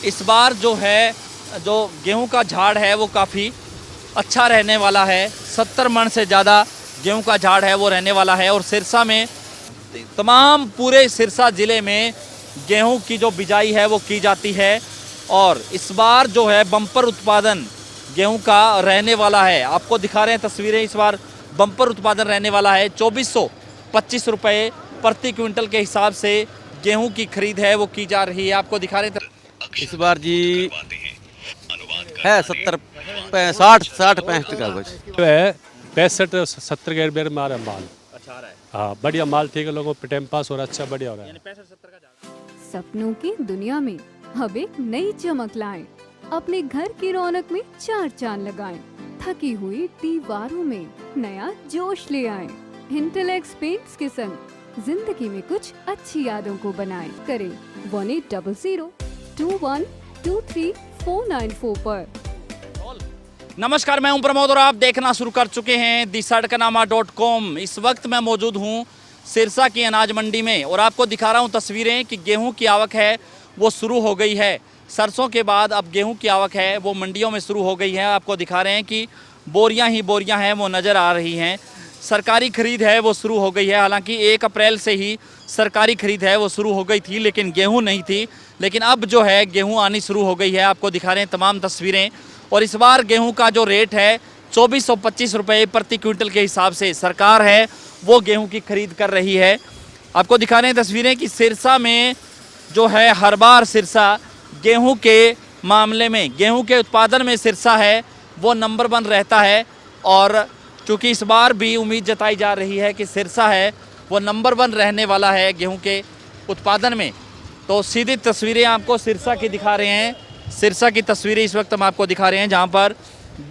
इस बार जो है जो गेहूं का झाड़ है वो काफ़ी अच्छा रहने वाला है। 70 मन से ज़्यादा गेहूं का झाड़ है वो रहने वाला है। और सिरसा में तमाम पूरे सिरसा ज़िले में गेहूं की जो बिजाई है वो की जाती है। और इस बार जो है बम्पर उत्पादन गेहूं का रहने वाला है। आपको दिखा रहे हैं तस्वीरें। इस बार बम्पर उत्पादन रहने वाला है। 2425 रुपये प्रति क्विंटल के हिसाब से गेहूं की खरीद है वो की जा रही है। आपको दिखा रहे हैं इस बार जी है 60 65 का कुछ जो है 65-70 के बेर में आ रहा है माल। अच्छा आ रहा है, हाँ बढ़िया माल, ठीक है, लोगों को टाइम पास हो रहा है, अच्छा बढ़िया हो रहा है। यानी 65-70 का झाड़। सपनों की दुनिया में अब एक नई चमक लाएं। अपने घर की रौनक में चार चांद लगाएं। थकी हुई दीवारों में नया जोश ले आएं। इंटेलेक्स पेंट्स के संग जिंदगी में कुछ अच्छी यादों को बनाएं। करें 180021234994 पर। नमस्कार, मैं हूं प्रमोद और आप देखना शुरू कर चुके हैं दिसड़कनामा.com। इस वक्त मैं मौजूद हूं सिरसा की अनाज मंडी में और आपको दिखा रहा हूं तस्वीरें कि गेहूं की आवक है वो शुरू हो गई है। सरसों के बाद अब गेहूं की आवक है वो मंडियों में शुरू हो गई है। आपको दिखा रहे हैं कि बोरियां ही बोरियां हैं वो नज़र आ रही हैं। सरकारी खरीद है वो शुरू हो गई है। हालांकि 1 अप्रैल से ही सरकारी खरीद है वो शुरू हो गई थी, लेकिन गेहूं नहीं थी। लेकिन अब जो है गेहूं आनी शुरू हो गई है। आपको दिखा रहे हैं तमाम तस्वीरें। और इस बार गेहूं का जो रेट है 2425 रुपये प्रति क्विंटल के हिसाब से सरकार है वो गेहूं की खरीद कर रही है। आपको दिखा रहे हैं तस्वीरें कि सिरसा में जो है हर बार सिरसा गेहूं के मामले में, गेहूं के उत्पादन में सिरसा है वो नंबर 1 रहता है। और चूँकि इस बार भी उम्मीद जताई जा रही है कि सिरसा है वो नंबर 1 रहने वाला है गेहूं के उत्पादन में। तो सीधी तस्वीरें आपको सिरसा की दिखा रहे हैं। सिरसा की तस्वीरें इस वक्त हम आपको दिखा रहे हैं जहां पर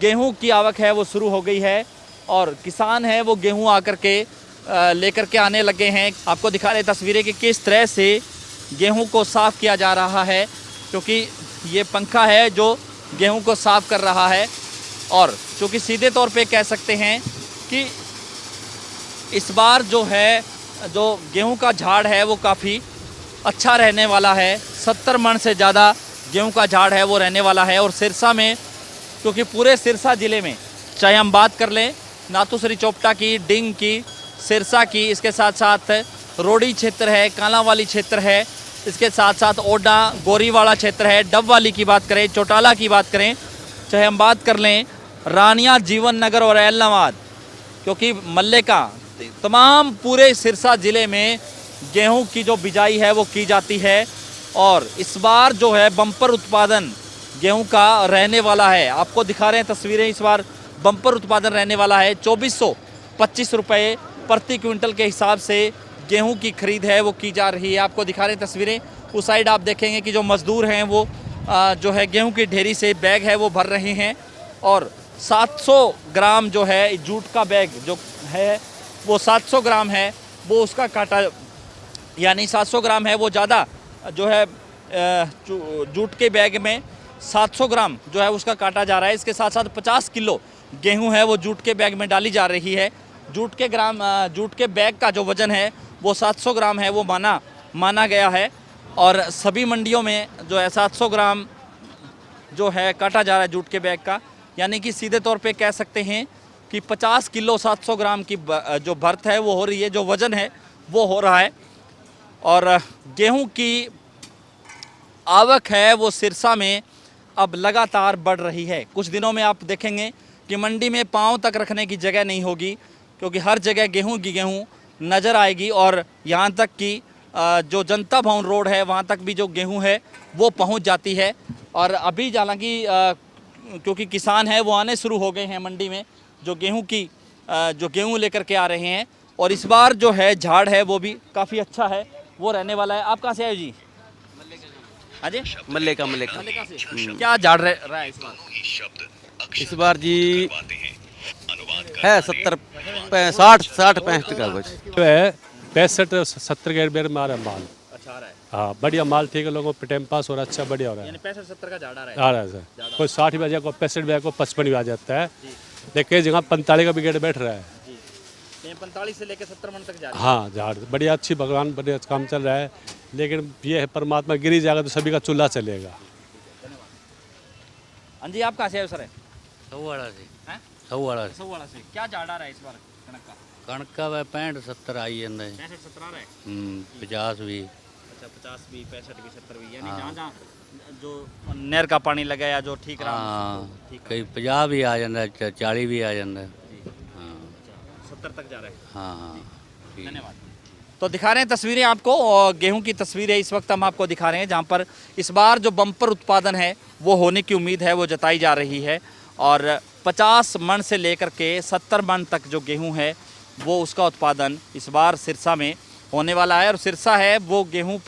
गेहूं की आवक है वो शुरू हो गई है और किसान है वो गेहूं आकर के लेकर के आने लगे हैं। आपको दिखा रहे तस्वीरें कि किस तरह से गेहूं को साफ़ किया जा रहा है, क्योंकि ये पंखा है जो गेहूं को साफ़ कर रहा है। और चूँकि सीधे तौर पे कह सकते हैं कि इस बार जो है जो गेहूं का झाड़ है वो काफ़ी अच्छा रहने वाला है। 70 मन से ज़्यादा गेहूं का झाड़ है वो रहने वाला है। और सिरसा में, क्योंकि पूरे सिरसा ज़िले में चाहे हम बात कर लें नाथूश्री चोपटा की, डिंग की, सिरसा की, इसके साथ साथ रोडी क्षेत्र है, कालांवाली क्षेत्र है, इसके साथ साथ ओडा गोरीवाड़ा क्षेत्र है, डबवाली की बात करें, चौटाला की बात करें, चाहे हम बात कर लें रानिया, जीवन नगर और एलनाबाद, क्योंकि मल्लिका, तमाम पूरे सिरसा ज़िले में गेहूं की जो बिजाई है वो की जाती है। और इस बार जो है बम्पर उत्पादन गेहूं का रहने वाला है। आपको दिखा रहे हैं तस्वीरें। इस बार बम्पर उत्पादन रहने वाला है। 2425 रुपये प्रति क्विंटल के हिसाब से गेहूं की खरीद है वो की जा रही है। आपको दिखा रहे हैं तस्वीरें। उस साइड आप देखेंगे कि जो मज़दूर हैं वो जो है गेहूं की ढेरी से बैग है वो भर रहे हैं। और 700 ग्राम जो है जूट का बैग जो है वो 700 ग्राम है वो उसका काटा, यानी 700 ग्राम है वो ज़्यादा जो है जूट के बैग में 700 ग्राम जो है उसका काटा जा रहा है। इसके साथ साथ 50 किलो गेहूं है वो जूट के बैग में डाली जा रही है। जूट के बैग का जो वज़न है वो 700 ग्राम है वो माना गया है। और सभी मंडियों में जो है 700 ग्राम जो है काटा जा रहा है जूट के बैग का, यानी कि सीधे तौर पे कह सकते हैं कि 50 किलो 700 ग्राम की जो भर्त है वो हो रही है, जो वज़न है वो हो रहा है। और गेहूं की आवक है वो सिरसा में अब लगातार बढ़ रही है। कुछ दिनों में आप देखेंगे कि मंडी में पाँव तक रखने की जगह नहीं होगी, क्योंकि हर जगह गेहूं की गेहूं नज़र आएगी। और यहाँ तक कि जो जनता भवन रोड है वहाँ तक भी जो गेहूं है वो पहुँच जाती है। और अभी हालांकि क्योंकि किसान है वो आने शुरू हो गए हैं मंडी में, जो गेहूं लेकर के आ रहे हैं। और इस बार जो है झाड़ है वो भी काफ़ी अच्छा है वो रहने वाला है। आप कहाँ से आए हो जी? हाँ जी, मल्लिका मल्लिका से। क्या झाड़ रहा है इस बार जी है 60 65 का कुछ जो है 65-70 के बेर में आ रहा है माल। अच्छा आ रहा है, हाँ बढ़िया माल, ठीक है, लोगों को टाइम पास हो रहा है, अच्छा बढ़िया हो रहा है। यानी 65-70 का झाड़ आ रहा है। आ रहा है सर, कोई 60 भी आ जाए, कोई 65 भी आ जाए, कोई 55 भी आ जाता है। देखिए जगह 45 का भी गेट बैठ रहा है। जी, ये 45 से लेकर 70 मन तक जा रहा है। हाँ झाड़ बढ़िया, अच्छी भगवान बढ़िया काम चल रहा है। लेकिन ये है परमात्मा गिरी जाएगा तो सभी का चूल्हा चलेगा। हाँ जी, आप कहाँ से आए हो सर? सौवाड़ा से हैं? सौवाड़ा से सौवाड़ा से। क्या जा रहा है इस बार कणक का? कणक का वह 65-70 आई ਜਾਂਦਾ ਹੈ 65-70 रहा है। 50 भी अच्छा, 50 भी, 65 भी, 70 भी, यानी जहाँ जहाँ जो नहर का पानी लगा या जो ठीक रहा हाँ ठीक कई 50 भी आ ਜਾਂਦਾ ਹੈ 40 भी आ ਜਾਂਦਾ है हाँ 70 तक जा रहा है। हाँ हाँ ठीक धन्यवाद। तो दिखा रहे हैं तस्वीरें आपको, और गेहूं की तस्वीरें इस वक्त हम आपको दिखा रहे हैं, जहां पर इस बार जो बम्पर उत्पादन है वो होने की उम्मीद है, वो जताई जा रही है। और 50 मन से लेकर के 70 मन तक जो गेहूं है वो उसका उत्पादन इस बार सिरसा में होने वाला है। और सिरसा है वो गेहूं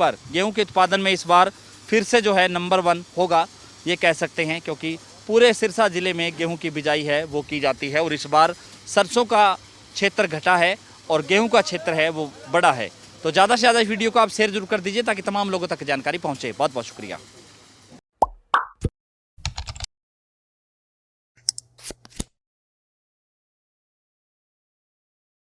के उत्पादन में इस बार फिर से जो है नंबर 1 होगा, ये कह सकते हैं, क्योंकि पूरे सिरसा ज़िले में गेहूं की बिजाई है वो की जाती है। और इस बार सरसों का क्षेत्र घटा है और गेहूं का क्षेत्र है वो बड़ा है। तो ज़्यादा से ज़्यादा इस वीडियो को आप शेयर जरूर कर दीजिए ताकि तमाम लोगों तक जानकारी पहुंचे। बहुत बहुत शुक्रिया।